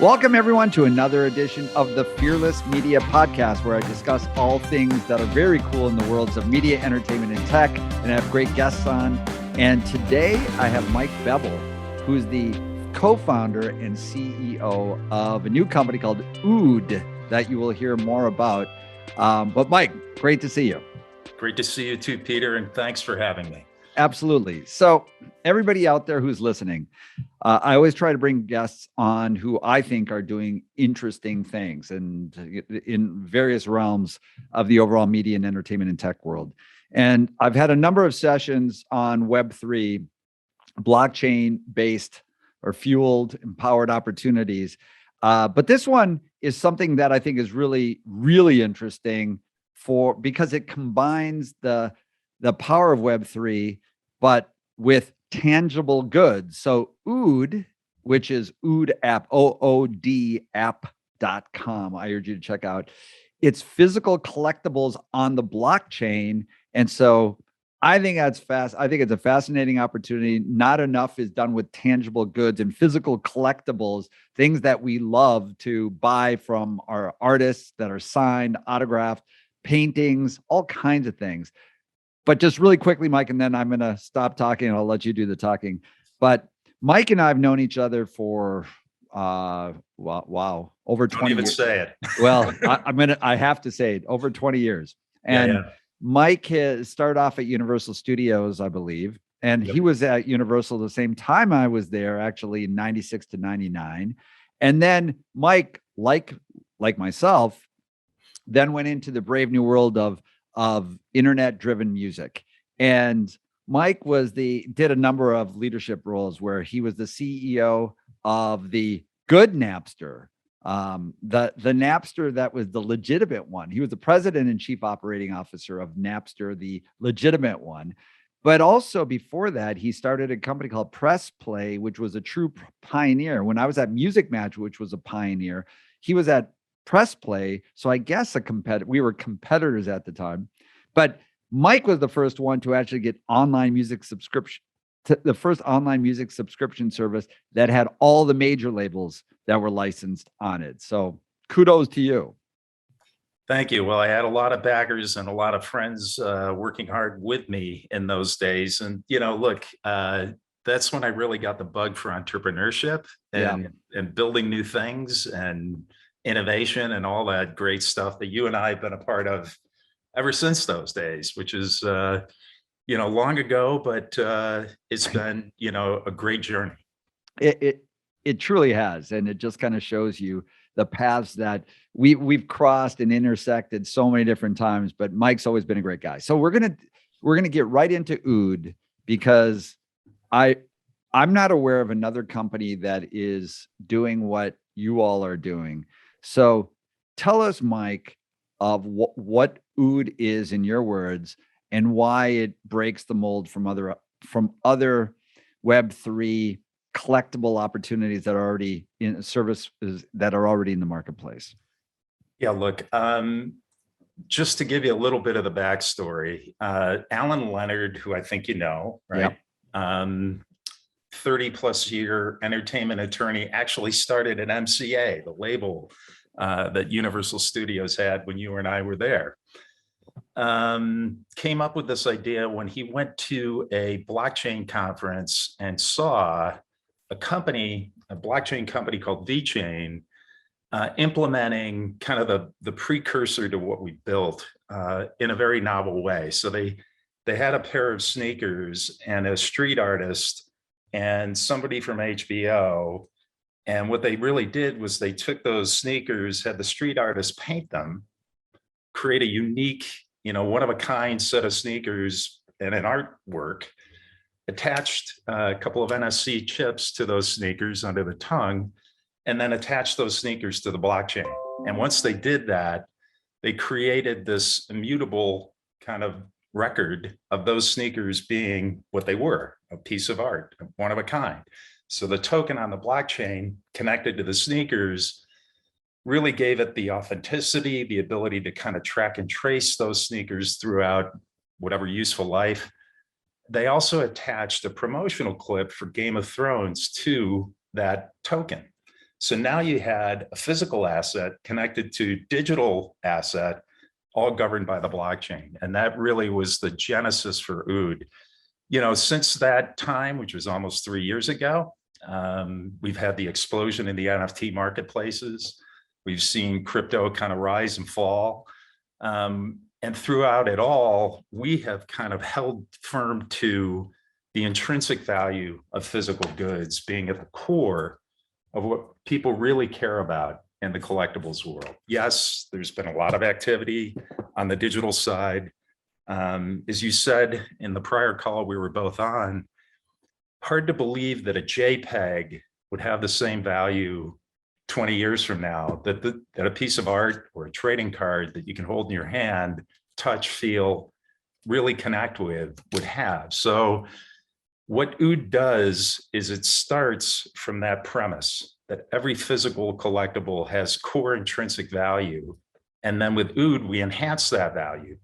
Welcome, everyone, to another edition of the Fearless Media Podcast, where I discuss all things that are very cool in the worlds of media, entertainment, and tech, and I have great guests on. And today I have Mike Bebel, who's the co-founder and CEO of a new company called OOD that you will hear more about. But Mike, great to see you. Great to see you too, Peter, and thanks for having me. Absolutely. So everybody out there who's listening, I always try to bring guests on who I think are doing interesting things and in various realms of the overall media and entertainment and tech world. And I've had a number of sessions on Web3, blockchain-based or fueled, empowered opportunities. But this one is something that I think is really, really interesting because it combines the power of Web3, but with tangible goods. So OOD, which is OOD app, OOD app.com. I urge you to check out. It's physical collectibles on the blockchain. And so I think that's fast. I think it's a fascinating opportunity. Not enough is done with tangible goods and physical collectibles, things that we love to buy from our artists that are signed, autographed, paintings, all kinds of things. But just really quickly, Mike, and then I'm going to stop talking and I'll let you do the talking. But Mike and I have known each other for, over 20 years. Don't even say it. Well, I have to say it, over 20 years. And Mike has started off at Universal Studios, I believe. And he was at Universal the same time I was there, actually, in 96 to 99. And then Mike, like myself, then went into the brave new world of internet-driven music. And Mike did a number of leadership roles where he was the CEO of the good Napster, the Napster that was the legitimate one. He was the president and chief operating officer of Napster, the legitimate one. But also before that, he started a company called Press Play, which was a true pioneer. When I was at Music Match, which was a pioneer, he was at Press Play. So I guess we were competitors at the time, but Mike was the first one to actually get online music subscription, the first online music subscription service that had all the major labels that were licensed on it. So kudos to you. Thank you. Well, I had a lot of backers and a lot of friends working hard with me in those days. And, look, that's when I really got the bug for entrepreneurship and building new things and innovation and all that great stuff that you and I have been a part of ever since those days, which is, long ago, but it's been, a great journey. It truly has. And it just kind of shows you the paths that we've crossed and intersected so many different times, but Mike's always been a great guy. So we're going to get right into OOD because I'm not aware of another company that is doing what you all are doing. So tell us, Mike, of what OOD is in your words and why it breaks the mold from other Web3 collectible opportunities that are already in services that are already in the marketplace. Yeah, look, just to give you a little bit of the backstory, Alan Leonard, who I think you know, right? Yep. 30 plus year entertainment attorney, actually started at MCA, the label that Universal Studios had when you and I were there. Came up with this idea when he went to a blockchain conference and saw a blockchain company called VeChain, implementing kind of the precursor to what we built in a very novel way. So they had a pair of sneakers and a street artist and somebody from HBO. And what they really did was they took those sneakers, had the street artist paint them, create a unique, one-of-a-kind set of sneakers and an artwork, attached a couple of NFC chips to those sneakers under the tongue, and then attached those sneakers to the blockchain. And once they did that, they created this immutable kind of record of those sneakers being what they were, a piece of art, one of a kind. So the token on the blockchain connected to the sneakers really gave it the authenticity, the ability to kind of track and trace those sneakers throughout whatever useful life. They also attached a promotional clip for Game of Thrones to that token. So now you had a physical asset connected to digital asset, all governed by the blockchain. And that really was the genesis for OOD. Since that time, which was almost 3 years ago, we've had the explosion in the NFT marketplaces. We've seen crypto kind of rise and fall. And throughout it all, we have kind of held firm to the intrinsic value of physical goods being at the core of what people really care about in the collectibles world. Yes, there's been a lot of activity on the digital side. As you said in the prior call we were both on, hard to believe that a JPEG would have the same value 20 years from now that a piece of art or a trading card that you can hold in your hand, touch, feel, really connect with would have. So what OOD does is it starts from that premise that every physical collectible has core intrinsic value. And then with OOD, we enhance that value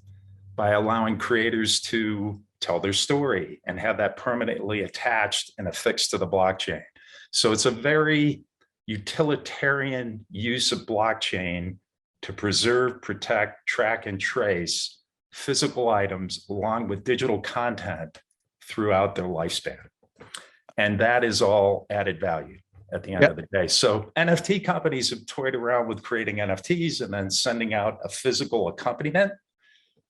by allowing creators to tell their story and have that permanently attached and affixed to the blockchain. So it's a very utilitarian use of blockchain to preserve, protect, track, and trace physical items along with digital content throughout their lifespan. And that is all added value at the end of the day. So NFT companies have toyed around with creating NFTs and then sending out a physical accompaniment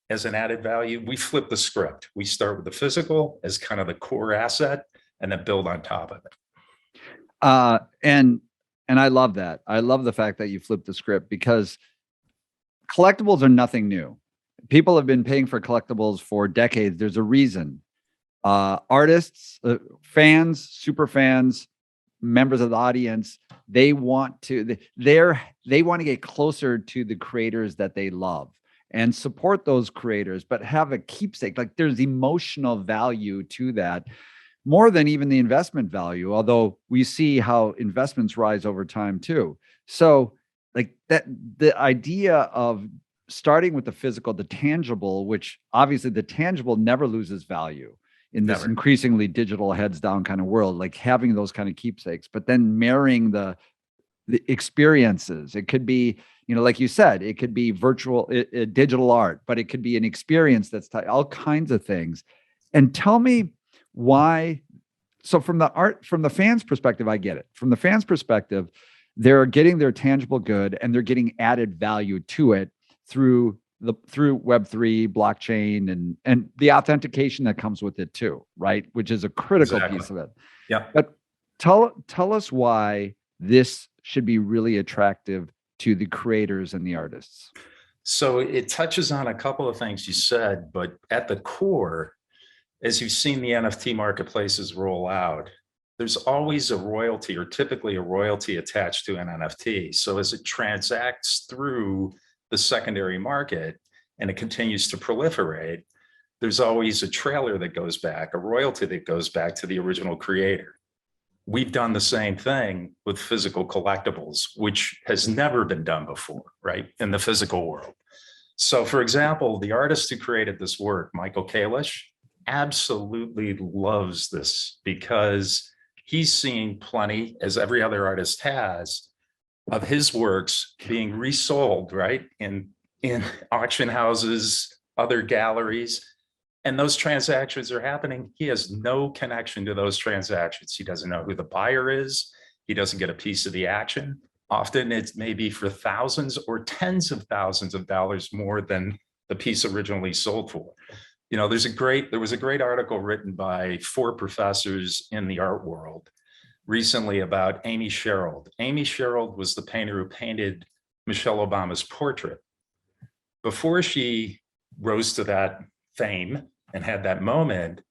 as an added value. We flip the script. We start with the physical as kind of the core asset and then build on top of it. And I love that. I love the fact that you flipped the script, because collectibles are nothing new. People have been paying for collectibles for decades. There's a reason. Artists, fans, super fans, members of the audience, they want to get closer to the creators that they love and support those creators, but have a keepsake. Like, there's emotional value to that, more than even the investment value, although we see how investments rise over time too. So like that, the idea of starting with the physical, the tangible, which obviously the tangible never loses value in this increasingly digital heads down kind of world, like having those kind of keepsakes, but then marrying the experiences. It could be, like you said, it could be virtual, digital art, but it could be an experience that's all kinds of things. And tell me why. So from the fans' perspective, I get it. From the fans' perspective, they're getting their tangible good and they're getting added value to it through Web3, blockchain, and the authentication that comes with it too, right? Which is a critical piece of it. Yeah. But tell us why this should be really attractive to the creators and the artists. So it touches on a couple of things you said, but at the core, as you've seen the NFT marketplaces roll out, there's always a royalty, or typically a royalty, attached to an NFT. So as it transacts through the secondary market and it continues to proliferate, there's always a trailer that goes back, a royalty that goes back to the original creator. We've done the same thing with physical collectibles, which has never been done before, right, in the physical world. So for example, the artist who created this work, Michael Kalish, absolutely loves this because he's seen plenty, as every other artist has, of his works being resold, right, in auction houses, other galleries, and those transactions are happening. He has no connection to those transactions. He doesn't know who the buyer is. He doesn't get a piece of the action. Often it's maybe for thousands or tens of thousands of dollars more than the piece originally sold for. There was a great article written by 4 professors in the art world recently about Amy Sherald. Amy Sherald was the painter who painted Michelle Obama's portrait. Before she rose to that fame and had that moment,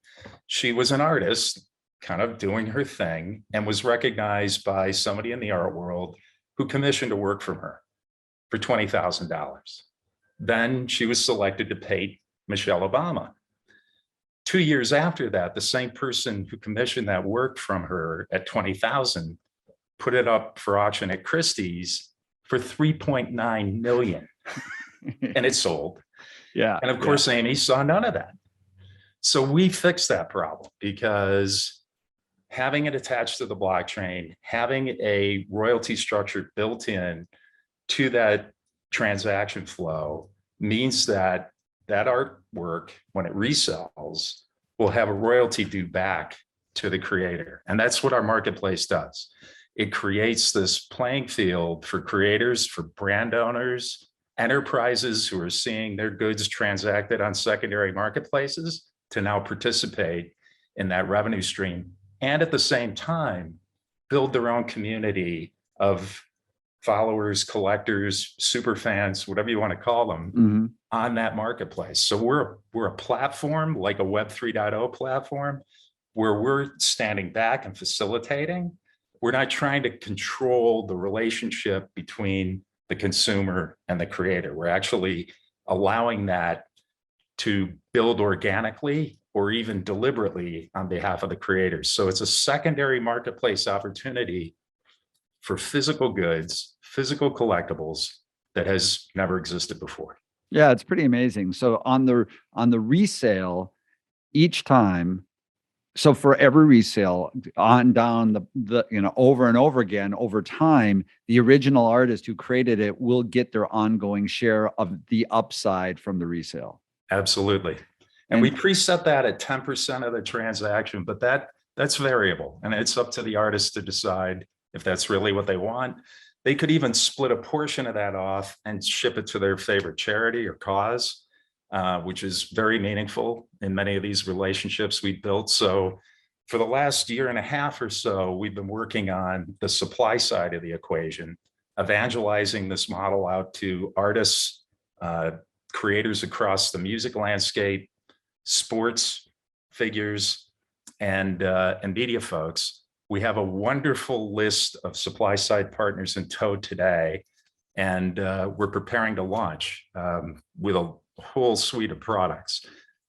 she was an artist kind of doing her thing and was recognized by somebody in the art world who commissioned a work from her for $20,000. Then she was selected to paint Michelle Obama. 2 years after that, the same person who commissioned that work from her at $20,000 put it up for auction at Christie's for $3.9 million, and it sold. Yeah. And of course, Amy saw none of that. So we fixed that problem because having it attached to the blockchain, having a royalty structure built in to that transaction flow means that that artwork, when it resells, will have a royalty due back to the creator. And that's what our marketplace does. It creates this playing field for creators, for brand owners, enterprises who are seeing their goods transacted on secondary marketplaces to now participate in that revenue stream. And at the same time, build their own community of followers, collectors, super fans, whatever you want to call them, on that marketplace. So we're a platform, like a Web 3.0 platform, where we're standing back and facilitating. We're not trying to control the relationship between the consumer and the creator. We're actually allowing that to build organically or even deliberately on behalf of the creators. So it's a secondary marketplace opportunity for physical goods, physical collectibles that has never existed before. Yeah, it's pretty amazing. So on the resale, each time, so for every resale on down the over and over again, over time, the original artist who created it will get their ongoing share of the upside from the resale. Absolutely. And we preset that at 10% of the transaction, but that's variable, and it's up to the artist to decide if that's really what they want. They could even split a portion of that off and ship it to their favorite charity or cause, which is very meaningful in many of these relationships we built. So for the last year and a half or so, we've been working on the supply side of the equation, evangelizing this model out to artists, creators across the music landscape, sports figures, and media folks. We have a wonderful list of supply side partners in tow today, and we're preparing to launch with a whole suite of products,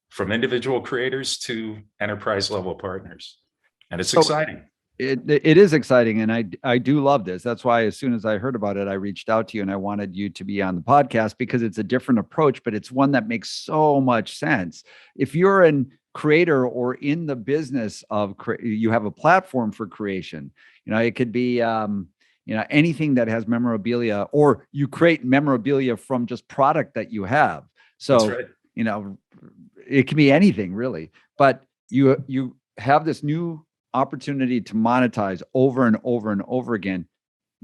from individual creators to enterprise level partners. And it's exciting. It is exciting. And I do love this. That's why as soon as I heard about it, I reached out to you and I wanted you to be on the podcast, because it's a different approach, but it's one that makes so much sense. If you're an creator or in the business of you have a platform for creation, it could be anything that has memorabilia, or you create memorabilia from just product that you have. So that's right. It can be anything really, but you have this new opportunity to monetize over and over and over again.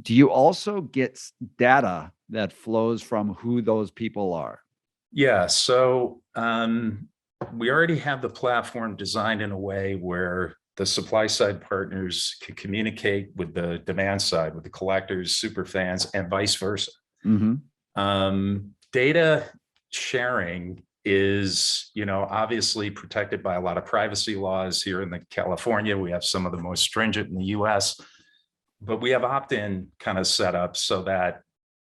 Do you also get data that flows from who those people are? Yeah. So we already have the platform designed in a way where the supply side partners can communicate with the demand side, with the collectors, super fans, and vice versa. Data sharing is, obviously protected by a lot of privacy laws here in California. We have some of the most stringent in the US, but we have opt-in kind of set up so that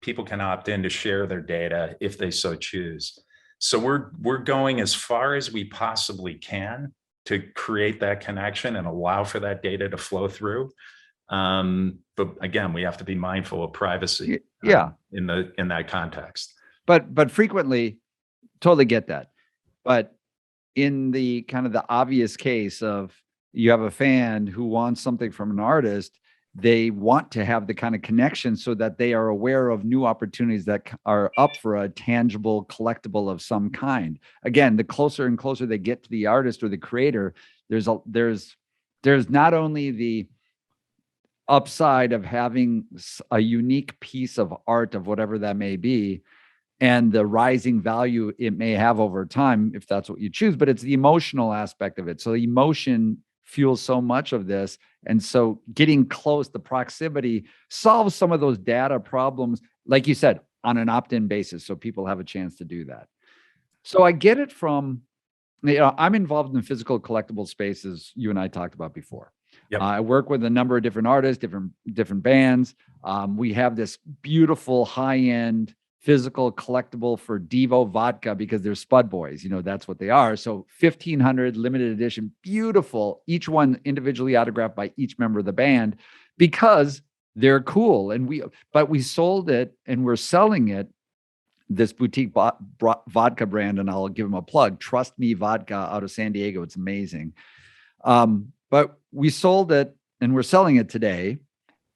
people can opt in to share their data if they so choose. So we're going as far as we possibly can to create that connection and allow for that data to flow through. But again, we have to be mindful of privacy. In that context. But frequently, totally get that. But in the kind of the obvious case of you have a fan who wants something from an artist, they want to have the kind of connection so that they are aware of new opportunities that are up for a tangible collectible of some kind. Again, the closer and closer they get to the artist or the creator, there's not only the upside of having a unique piece of art of whatever that may be, and the rising value it may have over time, if that's what you choose, but it's the emotional aspect of it. So the emotion fuels so much of this. And so getting close, the proximity solves some of those data problems, like you said, on an opt-in basis. So people have a chance to do that. So I get it from, I'm involved in the physical collectible spaces you and I talked about before. Yep. I work with a number of different artists, different bands. We have this beautiful high-end physical collectible for Devo vodka, because they're Spud Boys, that's what they are. So 1,500 limited edition, beautiful, each one individually autographed by each member of the band, because they're cool. And we sold it and we're selling it, this boutique vodka brand, and I'll give them a plug, Trust Me Vodka, out of San Diego. It's amazing. but we sold it and we're selling it today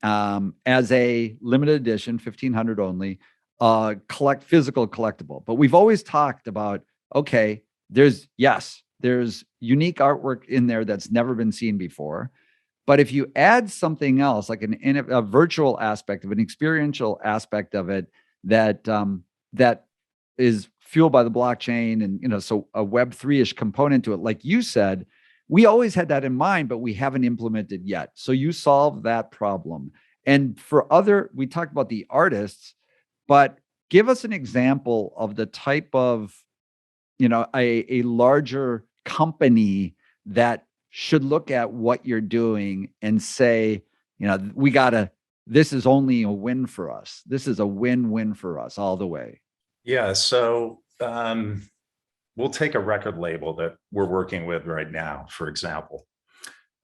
as a limited edition, 1,500 only, physical collectible. But we've always talked about, okay, there's unique artwork in there that's never been seen before. But if you add something else, like a virtual aspect of an experiential aspect of it that that is fueled by the blockchain, and so a Web3-ish component to it, like you said, we always had that in mind, but we haven't implemented yet. So you solve that problem. And we talked about the artists, but give us an example of the type of, a larger company that should look at what you're doing and say, this is only a win for us. This is a win-win for us all the way. Yeah. So we'll take a record label that we're working with right now, for example.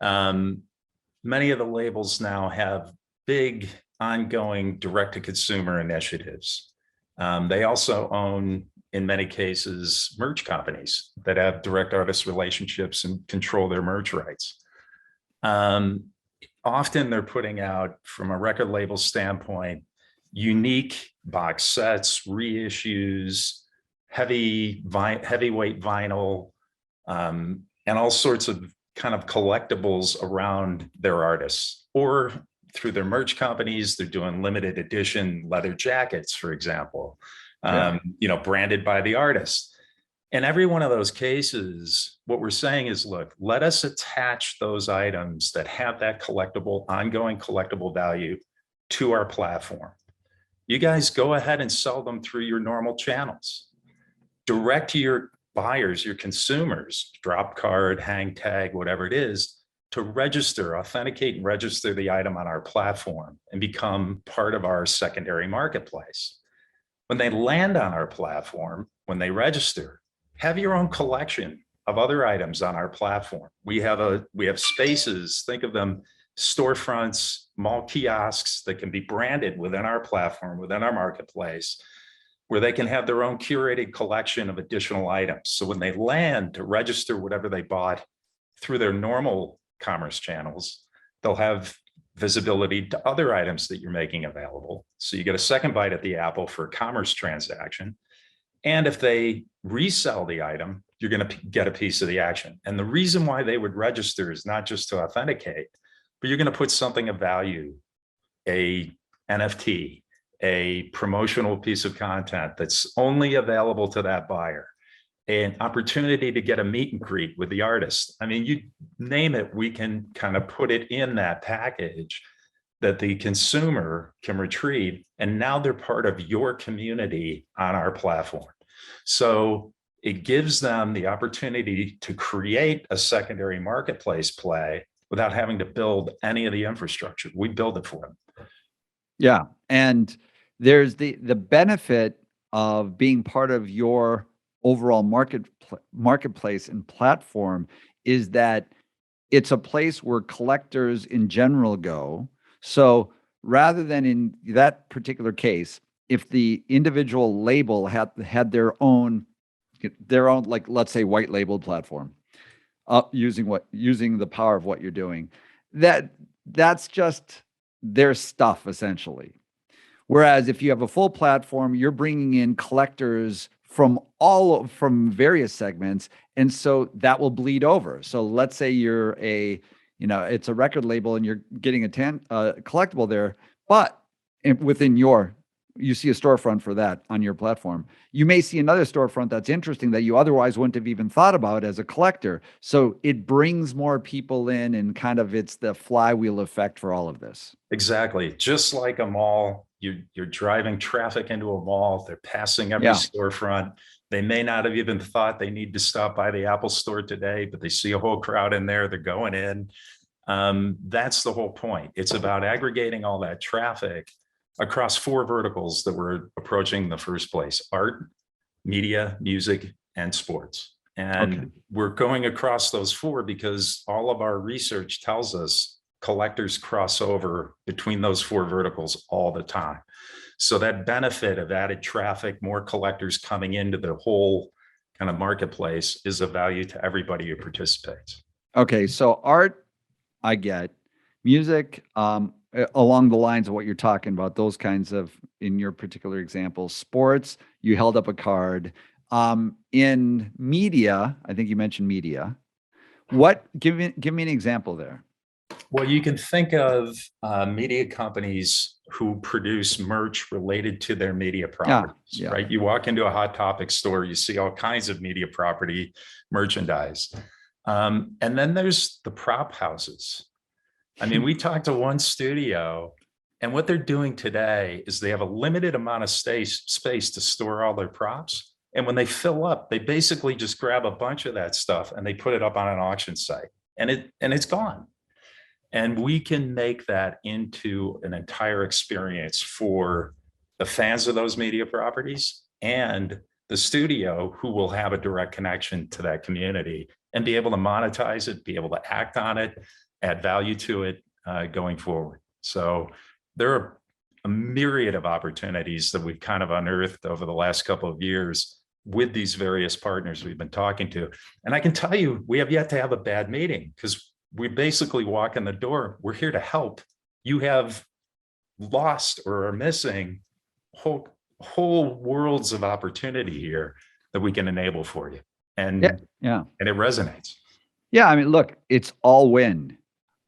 Many of the labels now have big ongoing direct-to-consumer initiatives. They also own, in many cases, merch companies that have direct artist relationships and control their merch rights. Often they're putting out, from a record label standpoint, unique box sets, reissues, heavyweight vinyl, and all sorts of kind of collectibles around their artists. Or through their merch companies, they're doing limited edition leather jackets, for example, branded by the artist. In every one of those cases, what we're saying is, look, let us attach those items that have that ongoing collectible value to our platform. You guys go ahead and sell them through your normal channels. Direct to your buyers, your consumers, drop card, hang tag, whatever it is, to authenticate and register the item on our platform and become part of our secondary marketplace. When they land on our platform, when they register, have your own collection of other items on our platform. We have spaces, think of them, storefronts, mall kiosks that can be branded within our platform, within our marketplace, where they can have their own curated collection of additional items. So when they land to register whatever they bought through their normal commerce channels, they'll have visibility to other items that you're making available. So you get a second bite at the apple for a commerce transaction. And if they resell the item, you're going to get a piece of the action. And the reason why they would register is not just to authenticate, but you're going to put something of value, a NFT, a promotional piece of content that's only available to that buyer, an opportunity to get a meet and greet with the artist. I mean, you name it, we can kind of put it in that package that the consumer can retrieve. And now they're part of your community on our platform. So it gives them the opportunity to create a secondary marketplace play without having to build any of the infrastructure. We build it for them. Yeah. And there's the benefit of being part of your overall marketplace and platform is that it's a place where collectors in general go. So rather than in that particular case, if the individual label had their own, like, let's say, white labeled platform, using the power of what you're doing, that's just their stuff essentially. Whereas if you have a full platform, you're bringing in collectors from various segments, and so that will bleed over. So let's say you're it's a record label and you're getting a collectible there, but you see a storefront for that on your platform. You may see another storefront that's interesting that you otherwise wouldn't have even thought about as a collector. So it brings more people in, and kind of it's the flywheel effect for all of this. Exactly. Just like a mall, you're driving traffic into a mall, they're passing every storefront. They may not have even thought they need to stop by the Apple store today, but they see a whole crowd in there, they're going in. That's the whole point. It's about aggregating all that traffic across 4 verticals that we're approaching in the first place: art, media, music, and sports. And we're going across those 4 because all of our research tells us collectors cross over between those 4 verticals all the time. So that benefit of added traffic, more collectors coming into the whole kind of marketplace, is of value to everybody who participates. Okay, so art, I get. Music, along the lines of what you're talking about, those kinds of, in your particular example, sports, you held up a card. In media, I think you mentioned media. Give me an example there. Well, you can think of media companies who produce merch related to their media properties, Yeah. right? You walk into a Hot Topic store, you see all kinds of media property merchandise. And then there's the prop houses. I mean, we talked to one studio, and what they're doing today is they have a limited amount of space to store all their props. And when they fill up, they basically just grab a bunch of that stuff and they put it up on an auction site, and it's gone. And we can make that into an entire experience for the fans of those media properties and the studio, who will have a direct connection to that community and be able to monetize it, be able to act on it, add value to it going forward. So there are a myriad of opportunities that we've kind of unearthed over the last couple of years with these various partners we've been talking to. And I can tell you, we have yet to have a bad meeting, because we basically walk in the door. We're here to help. You have lost or are missing whole worlds of opportunity here that we can enable for you. And and it resonates. Yeah, I mean, look, it's all win.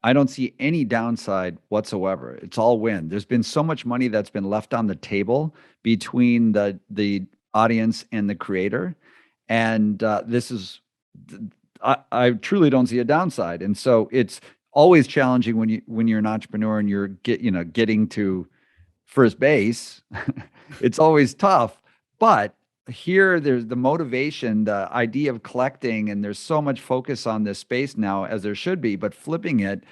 I don't see any downside whatsoever. It's all win. There's been so much money that's been left on the table between the audience and the creator, and this is, I truly don't see a downside. And so it's always challenging when you're an entrepreneur and you're getting to first base. It's always tough, but here there's the motivation, the idea of collecting, and there's so much focus on this space now, as there should be, but flipping it.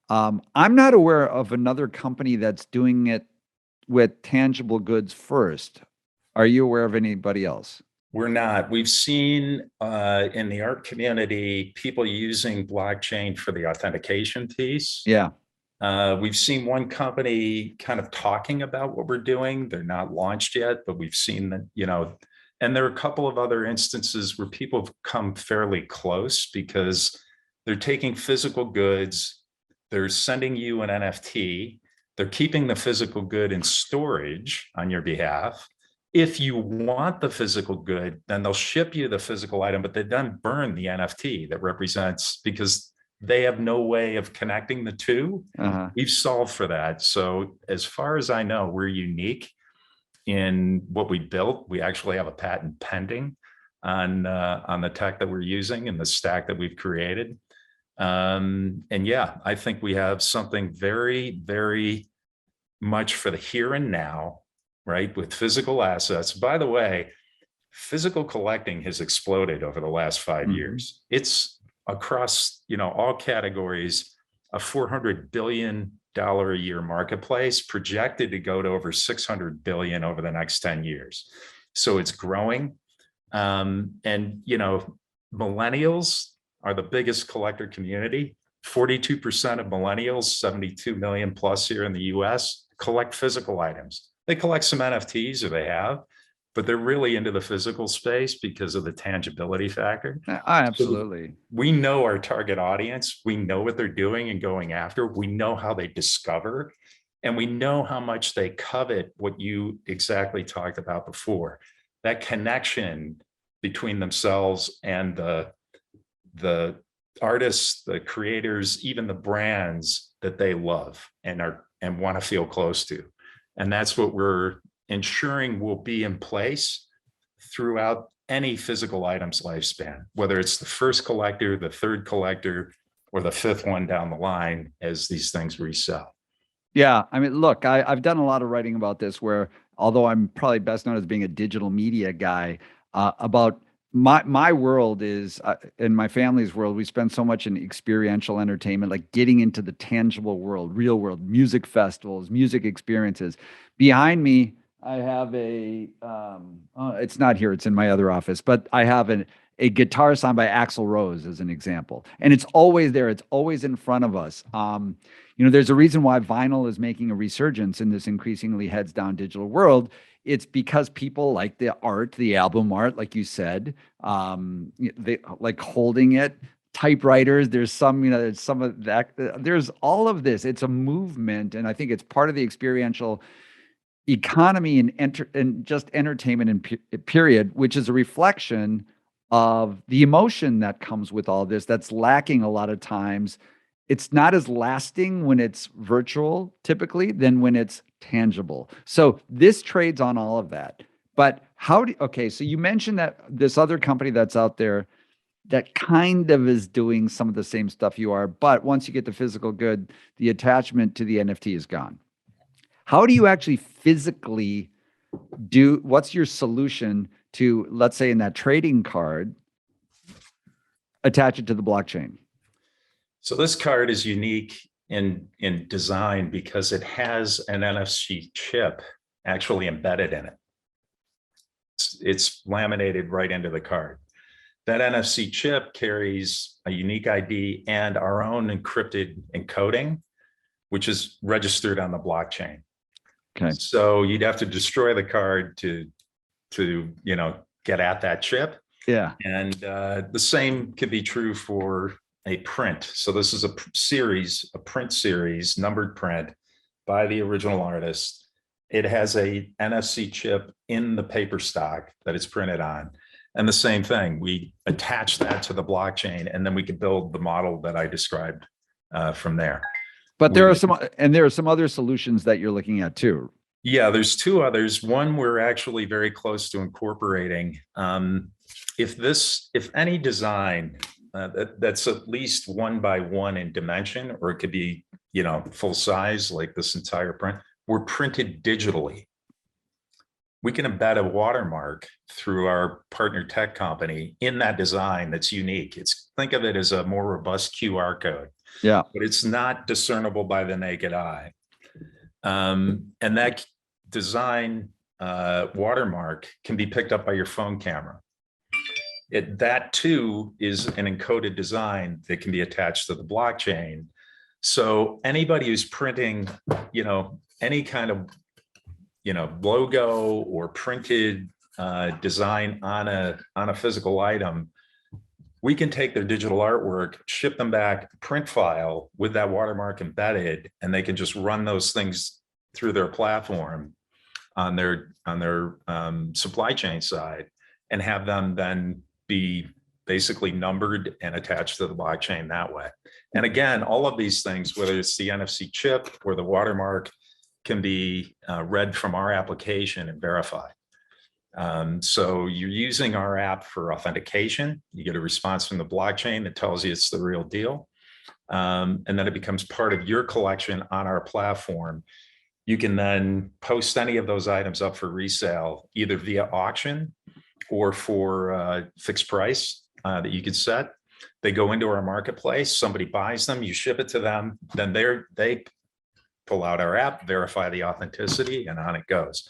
I'm not aware of another company that's doing it with tangible goods first. Are you aware of anybody else? We're not. We've seen in the art community people using blockchain for the authentication piece. Yeah. We've seen one company kind of talking about what we're doing. They're not launched yet, but we've seen that, and there are a couple of other instances where people have come fairly close, because they're taking physical goods, they're sending you an NFT, they're keeping the physical good in storage on your behalf. If you want the physical good, then they'll ship you the physical item, but they then burn the NFT that represents, because they have no way of connecting the two. We've solved for that. So as far as I know, we're unique in what we built. We actually have a patent pending on the tech that we're using and the stack that we've created. And yeah, I think we have something very, very much for the here and now, right? With physical assets. By the way, physical collecting has exploded over the last 5 years. It's across, all categories, a $400 billion a year marketplace, projected to go to over 600 billion over the next 10 years. So it's growing. And, millennials are the biggest collector community. 42% of millennials, 72 million plus here in the US, collect physical items. They collect some NFTs, or they have, but they're really into the physical space because of the tangibility factor. Absolutely. So we know our target audience. We know what they're doing and going after. We know how they discover, and we know how much they covet what you exactly talked about before. That connection between themselves and the artists, the creators, even the brands that they love and want to feel close to. And that's what we're ensuring will be in place throughout any physical item's lifespan, whether it's the first collector, the third collector, or the fifth one down the line as these things resell. Yeah. I mean, look, I've done a lot of writing about this, where, although I'm probably best known as being a digital media guy, about my world is, in my family's world, we spend so much in experiential entertainment, like getting into the tangible world, real world, music festivals, music experiences. Behind me, I have it's not here, it's in my other office, but I have a guitar signed by Axl Rose, as an example. And it's always there. It's always in front of us. There's a reason why vinyl is making a resurgence in this increasingly heads down digital world. It's because people like the art, the album art, like you said, they like holding it, typewriters. There's some, there's some of that. There's all of this. It's a movement, and I think it's part of the experiential economy and just entertainment and period, which is a reflection of the emotion that comes with all this. That's lacking a lot of times. It's not as lasting when it's virtual typically than when it's tangible. So this trades on all of that. But okay, so you mentioned that this other company that's out there that kind of is doing some of the same stuff you are, but once you get the physical good, the attachment to the NFT is gone. How do you actually physically what's your solution to, let's say in that trading card, attach it to the blockchain? So this card is unique in design because it has an NFC chip actually embedded in it. It's laminated right into the card. That NFC chip carries a unique ID and our own encrypted encoding, which is registered on the blockchain. Okay. So you'd have to destroy the card to get at that chip. Yeah. And the same could be true for a print. So this is a print series, numbered print by the original artist. It has a NFC chip in the paper stock that it's printed on. And the same thing, we attach that to the blockchain, and then we can build the model that I described from there. But there are some other solutions that you're looking at too. Yeah, there's two others. One we're actually very close to incorporating. If any design that's at least 1 by 1 in dimension, or it could be full size like this entire print, were printed digitally. We can embed a watermark through our partner tech company in that design that's unique. Think of it as a more robust QR code. Yeah. But it's not discernible by the naked eye. And that design watermark can be picked up by your phone camera. That too is an encoded design that can be attached to the blockchain. So anybody who's printing, any kind of logo or printed design on a physical item, we can take their digital artwork, ship them back, print file with that watermark embedded, and they can just run those things through their platform on their supply chain side, and have them then be basically numbered and attached to the blockchain that way. And again, all of these things, whether it's the NFC chip or the watermark, can be read from our application and verified. So you're using our app for authentication. You get a response from the blockchain that tells you it's the real deal. And then it becomes part of your collection on our platform. You can then post any of those items up for resale, either via auction or for fixed price that you can set. They go into our marketplace, somebody buys them, you ship it to them, then they pull out our app, verify the authenticity, and on it goes.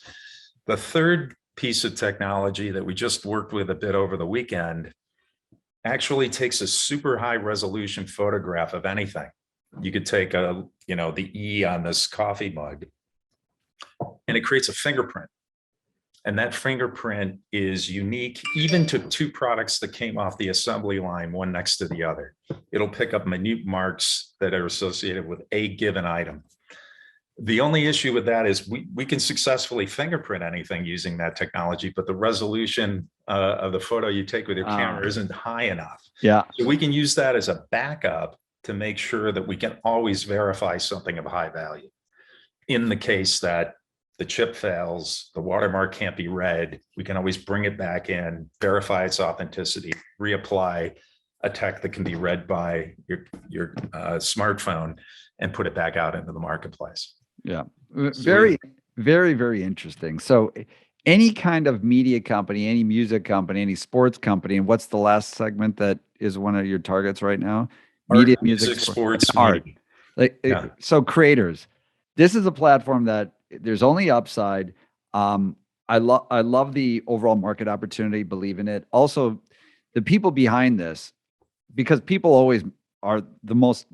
The third piece of technology that we just worked with a bit over the weekend actually takes a super high resolution photograph of anything. You could take the E on this coffee mug, and it creates a fingerprint. And that fingerprint is unique even to two products that came off the assembly line, one next to the other. It'll pick up minute marks that are associated with a given item. The only issue with that is we can successfully fingerprint anything using that technology, but the resolution of the photo you take with your camera isn't high enough. Yeah. So we can use that as a backup to make sure that we can always verify something of high value. In the case that the chip fails, the watermark can't be read, we can always bring it back in, verify its authenticity, reapply a tech that can be read by your smartphone, and put it back out into the marketplace. Yeah. Very, very, very interesting. So any kind of media company, any music company, any sports company, and what's the last segment that is one of your targets right now? Media, music, sports, art. So creators, this is a platform that there's only upside. I love the overall market opportunity, believe in it. Also, the people behind this, because people always are the most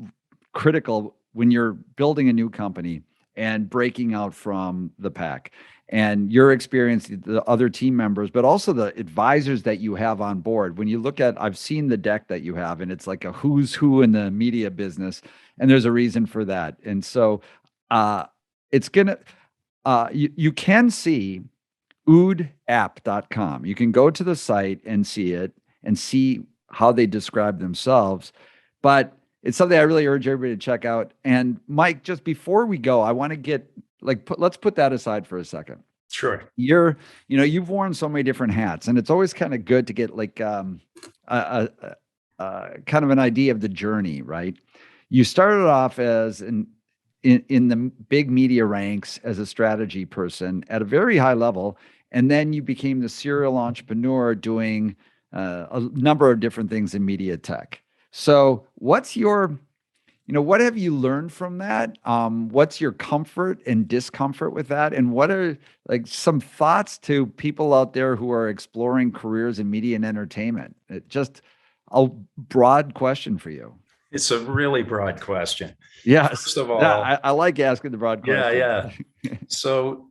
critical when you're building a new company. and breaking out from the pack. And your experience, the other team members, but also the advisors that you have on board. When you look at, I've seen the deck that you have, and it's like a who's who in the media business, and there's a reason for that. And so it's gonna, you can see oodapp.com. You can go to the site and see it and see how they describe themselves. But it's something I really urge everybody to check out. And Mike, just before we go, I want to get let's put that aside for a second. Sure. You've worn so many different hats, and it's always kind of good to get like kind of an idea of the journey, right? You started off as in the big media ranks as a strategy person at a very high level, and then you became the serial entrepreneur doing a number of different things in media tech. So what have you learned from that? What's your comfort and discomfort with that? And what are like some thoughts to people out there who are exploring careers in media and entertainment? Just a broad question for you. It's a really broad question. Yes. First of all, I like asking the broad questions. Yeah. So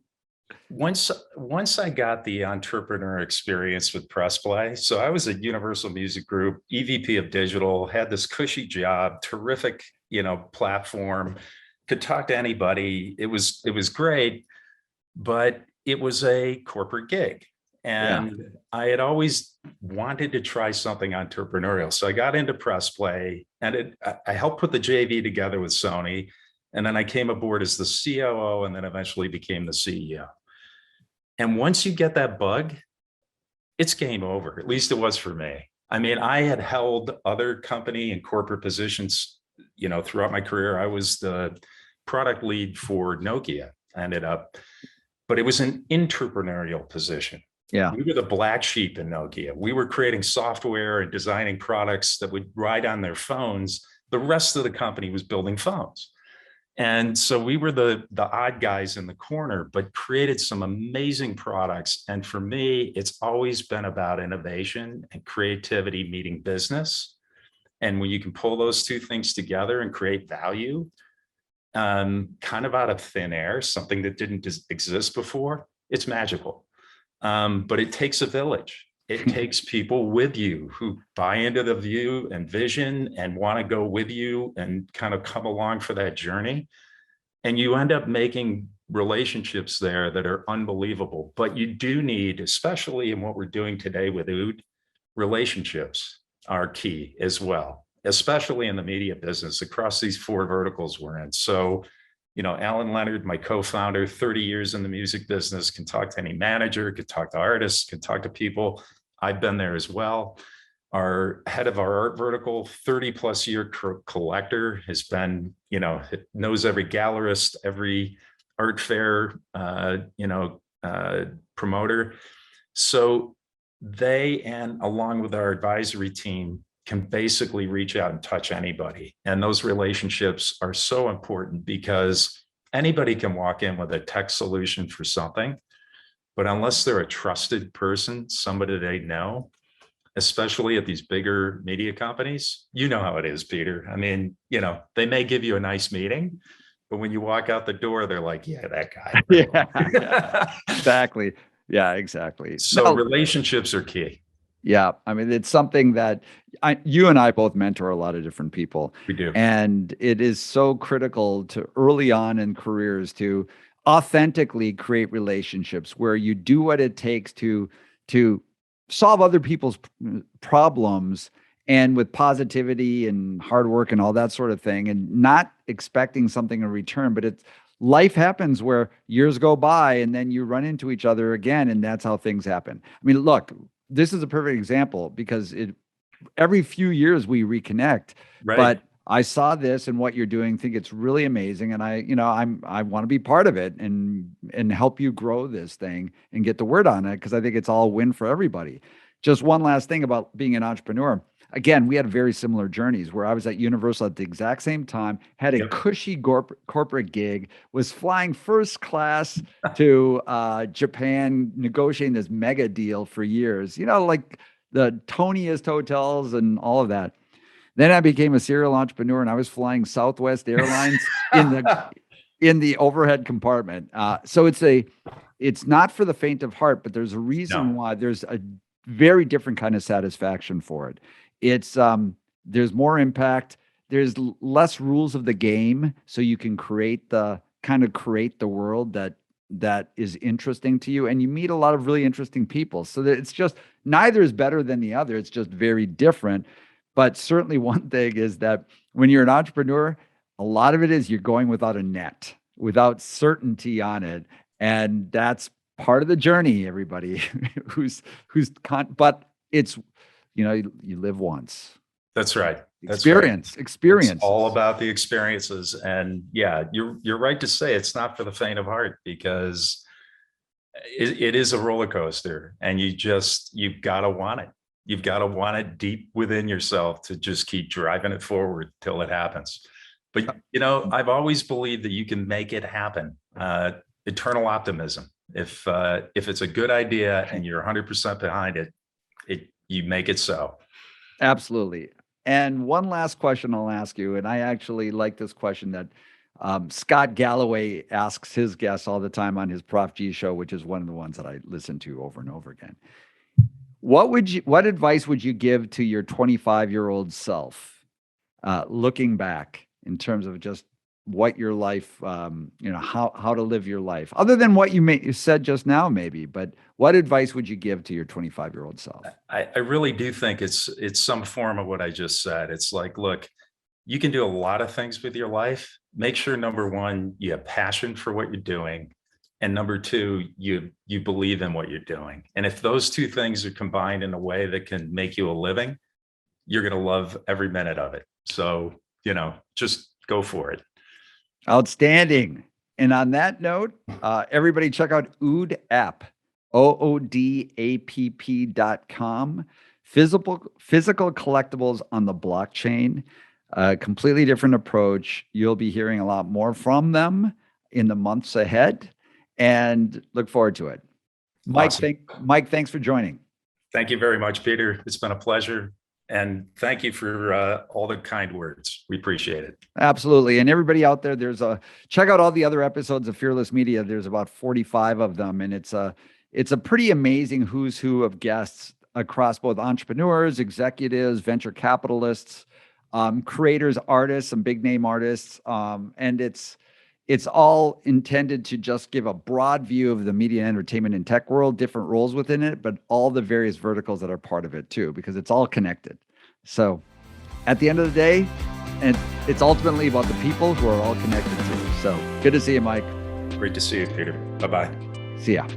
once I got the entrepreneur experience with Press Play, so I was at Universal Music Group, EVP of digital, had this cushy job, terrific, platform, could talk to anybody. It was great, but it was a corporate gig. And I had always wanted to try something entrepreneurial. So I got into Press Play, and I helped put the JV together with Sony. And then I came aboard as the COO, and then eventually became the CEO. And once you get that bug, it's game over. At least it was for me. I mean, I had held other company and corporate positions, throughout my career. I was the product lead for Nokia, ended up, but it was an entrepreneurial position. Yeah. We were the black sheep in Nokia. We were creating software and designing products that would ride on their phones. The rest of the company was building phones. And so we were the odd guys in the corner, but created some amazing products. And for me, it's always been about innovation and creativity meeting business. And when you can pull those two things together and create value, kind of out of thin air, something that didn't exist before, it's magical. But it takes a village. It takes people with you who buy into the view and vision and want to go with you and kind of come along for that journey. And you end up making relationships there that are unbelievable. But you do need, especially in what we're doing today with OOD, relationships are key as well, especially in the media business across these four verticals we're in. So, Alan Leonard, my co-founder, 30 years in the music business, can talk to any manager, could talk to artists, could talk to people. I've been there as well. Our head of our art vertical, 30 plus year collector, has been, knows every gallerist, every art fair, promoter. So they, and along with our advisory team, can basically reach out and touch anybody. And those relationships are so important because anybody can walk in with a tech solution for something, but unless they're a trusted person, somebody they know, especially at these bigger media companies, you know how it is, Peter. I mean, they may give you a nice meeting, but when you walk out the door, they're like, yeah, that guy. Yeah, exactly. Yeah, exactly. So relationships are key. Yeah. I mean, it's something that you and I both mentor a lot of different people. We do. And it is so critical to early on in careers to authentically create relationships where you do what it takes to solve other people's problems, and with positivity and hard work and all that sort of thing, and not expecting something in return. But life happens where years go by and then you run into each other again, and that's how things happen. I mean, look, this is a perfect example because every few years we reconnect, right. But I saw this and what you're doing, think it's really amazing. And I want to be part of it and help you grow this thing and get the word on it, because I think it's all a win for everybody. Just one last thing about being an entrepreneur. Again, we had very similar journeys where I was at Universal at the exact same time, had a cushy corporate gig, was flying first class to Japan, negotiating this mega deal for years, like the toniest hotels and all of that. Then I became a serial entrepreneur, and I was flying Southwest Airlines in the overhead compartment. So it's not for the faint of heart, but there's a reason why. There's a very different kind of satisfaction for it. It's there's more impact. There's less rules of the game, so you can create the world that is interesting to you, and you meet a lot of really interesting people. So that it's just neither is better than the other. It's just very different. But certainly one thing is that when you're an entrepreneur, a lot of it is you're going without a net, without certainty on it. And that's part of the journey, everybody but it's, you live once. That's right. Experience. It's all about the experiences. And yeah, you're right to say it's not for the faint of heart, because it is a roller coaster, and you've got to want it. You've got to want it deep within yourself to just keep driving it forward till it happens. But, I've always believed that you can make it happen. Eternal optimism. If it's a good idea and you're 100% behind it, you make it so. Absolutely. And one last question I'll ask you, and I actually like this question that Scott Galloway asks his guests all the time on his Prof G show, which is one of the ones that I listen to over and over again. What advice would you give to your 25-year-old self, looking back in terms of just what your life, how to live your life, other than what you said just now, maybe, but what advice would you give to your 25-year-old self? I really do think it's some form of what I just said. It's like, look, you can do a lot of things with your life. Make sure, number one, you have passion for what you're doing. And number two, you believe in what you're doing. And if those two things are combined in a way that can make you a living, you're going to love every minute of it. So, just go for it. Outstanding. And on that note, everybody check out OOD app, OODAPP.com. Physical collectibles on the blockchain, completely different approach. You'll be hearing a lot more from them in the months ahead, and look forward to it. Mike, awesome. Mike, thanks for joining. Thank you very much, Peter. It's been a pleasure. And thank you for all the kind words. We appreciate it. Absolutely. And everybody out there, check out all the other episodes of Fearless Media. There's about 45 of them. And it's a pretty amazing who's who of guests across both entrepreneurs, executives, venture capitalists, creators, artists, some big name artists. And it's all intended to just give a broad view of the media, entertainment, and tech world, different roles within it, but all the various verticals that are part of it too, because it's all connected. So at the end of the day, and it's ultimately about the people who are all connected too. So good to see you, Mike. Great to see you, Peter. Bye-bye. See ya.